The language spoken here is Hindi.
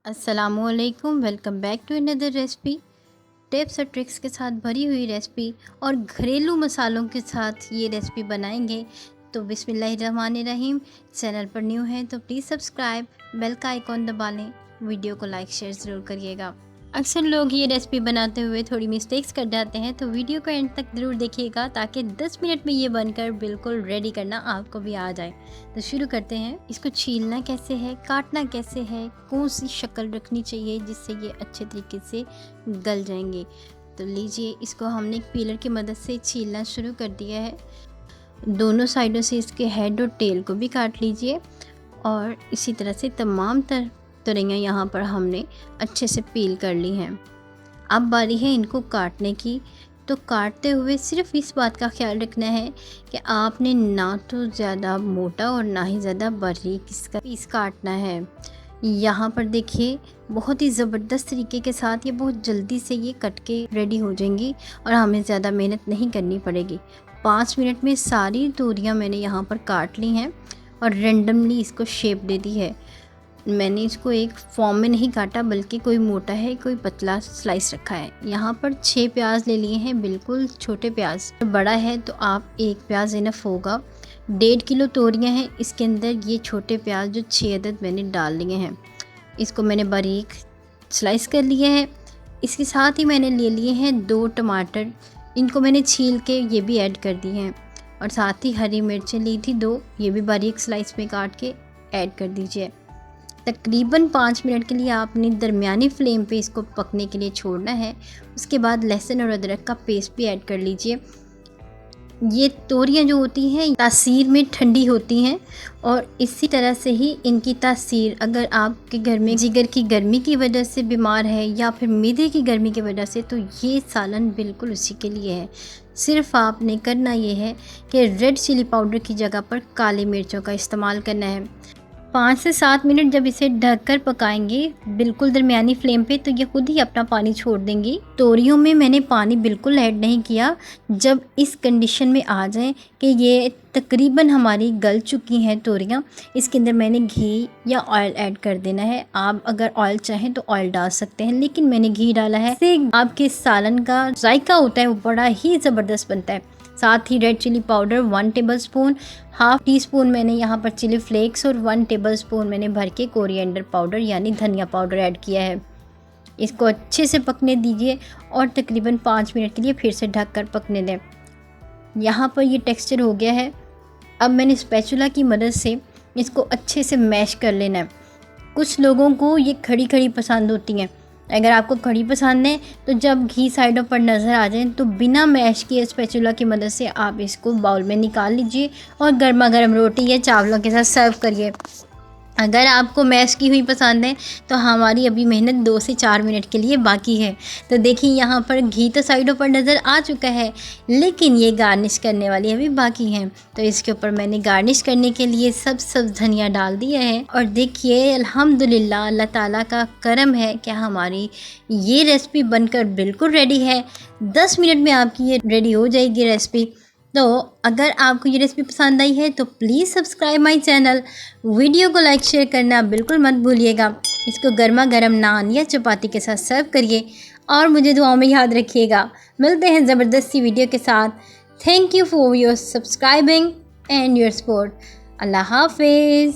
अस्सलामुअलैकुम, welcome back to another recipe. Tips और ट्रिक्स के साथ भरी हुई रेसिपी और घरेलू मसालों के साथ ये रेसिपी बनाएंगे। तो बिस्मिल्लाहिर्रहमानिर्रहीम। चैनल पर न्यू हैं तो प्लीज़ सब्सक्राइब, बेल का आइकॉन दबा लें, वीडियो को लाइक शेयर ज़रूर करिएगा। अक्सर लोग ये रेसिपी बनाते हुए थोड़ी मिस्टेक्स कर जाते हैं, तो वीडियो को एंड तक ज़रूर देखिएगा ताकि 10 मिनट में ये बनकर बिल्कुल रेडी करना आपको भी आ जाए। तो शुरू करते हैं। इसको छीलना कैसे है, काटना कैसे है, कौन सी शक्ल रखनी चाहिए जिससे ये अच्छे तरीके से गल जाएंगे। तो लीजिए, इसको हमने एक पीलर की मदद से छीलना शुरू कर दिया है। दोनों साइडों से इसके हेड और टेल को भी काट लीजिए और इसी तरह से तमाम तरियाँ यहाँ पर हमने अच्छे से पील कर ली हैं। अब बारी है इनको काटने की। तो काटते हुए सिर्फ इस बात का ख्याल रखना है कि आपने ना तो ज़्यादा मोटा और ना ही ज़्यादा बारीक इसका पीस काटना है। यहाँ पर देखिए, बहुत ही ज़बरदस्त तरीके के साथ ये बहुत जल्दी से ये कट के रेडी हो जाएंगी और हमें ज़्यादा मेहनत नहीं करनी पड़ेगी। 5 मिनट में सारी तोरियाँ मैंने यहाँ पर काट ली हैं और रेंडमली इसको शेप दे दी है। मैंने इसको एक फॉर्म में नहीं काटा, बल्कि कोई मोटा है कोई पतला स्लाइस रखा है। यहाँ पर 6 प्याज ले लिए हैं, बिल्कुल छोटे प्याज। बड़ा है तो आप 1 प्याज इनफ होगा। 1.5 किलो तोरियाँ हैं, इसके अंदर ये छोटे प्याज जो 6 अदद मैंने डाल लिए हैं। इसको मैंने बारीक स्लाइस कर लिया है। इसके साथ ही मैंने ले लिए हैं 2 टमाटर, इनको मैंने छील के ये भी ऐड कर दिए हैं। और साथ ही हरी मिर्चें ली थी 2, ये भी बारीक स्लाइस में काट के ऐड कर दीजिए। तकरीबन 5 मिनट के लिए आपने दरमियानी फ्लेम पे इसको पकने के लिए छोड़ना है। उसके बाद लहसुन और अदरक का पेस्ट भी ऐड कर लीजिए। ये तोरियां जो होती हैं तासीर में ठंडी होती हैं और इसी तरह से ही इनकी तासीर, अगर आपके घर में जिगर की गर्मी की वजह से बीमार है या फिर मैदे की गर्मी की वजह से, तो ये सालन बिल्कुल उसी के लिए है। सिर्फ आपने करना ये है कि रेड चिली पाउडर की जगह पर काली मिर्चों का इस्तेमाल करना है। 5 से 7 मिनट जब इसे ढककर पकाएंगे बिल्कुल दरमियानी फ्लेम पे, तो ये खुद ही अपना पानी छोड़ देंगी। तोरियों में मैंने पानी बिल्कुल ऐड नहीं किया। जब इस कंडीशन में आ जाए कि ये तकरीबन हमारी गल चुकी हैं तोरियाँ, इसके अंदर मैंने घी या ऑयल ऐड कर देना है। आप अगर ऑयल चाहें तो ऑयल डाल सकते हैं, लेकिन मैंने घी डाला है। इससे आपके सालन का जायका होता है वो बड़ा ही ज़बरदस्त बनता है। साथ ही red chilli powder 1 tablespoon, half teaspoon मैंने यहाँ पर चिली फ्लेक्स और 1 टेबलस्पून मैंने भर के कोरिएंडर पाउडर यानी धनिया पाउडर ऐड किया है। इसको अच्छे से पकने दीजिए और तकरीबन 5 मिनट के लिए फिर से ढककर पकने दें। यहाँ पर ये टेक्सचर हो गया है। अब मैंने स्पैचुला की मदद से इसको अच्छे से मैश कर लेना है। कुछ लोगों को ये खड़ी खड़ी पसंद होती हैं। अगर आपको खड़ी पसंद है तो जब घी साइडों पर नज़र आ जाए तो बिना मैश किए स्पैचुला की मदद से आप इसको बाउल में निकाल लीजिए और गर्मा गर्म रोटी या चावलों के साथ सर्व करिए। अगर आपको मैश की हुई पसंद है तो हमारी अभी मेहनत 2 से 4 मिनट के लिए बाकी है। तो देखिए, यहाँ पर घी तो साइडों पर नज़र आ चुका है, लेकिन ये गार्निश करने वाली अभी बाकी हैं। तो इसके ऊपर मैंने गार्निश करने के लिए सब धनिया डाल दिया है। और देखिए, अल्हम्दुलिल्लाह अल्लाह ताला का करम है कि हमारी ये रेसिपी बनकर बिल्कुल रेडी है। 10 मिनट में आपकी ये रेडी हो जाएगी रेसिपी। तो अगर आपको ये रेसिपी पसंद आई है तो please subscribe my channel. Video को लाइक शेयर करना बिल्कुल मत भूलिएगा। इसको गर्मा गर्म नान या चपाती के साथ सर्व करिए और मुझे दुआओं में याद रखिएगा। मिलते हैं ज़बरदस्ती वीडियो के साथ। Thank you for your subscribing and your support. अल्लाह हाफिज़।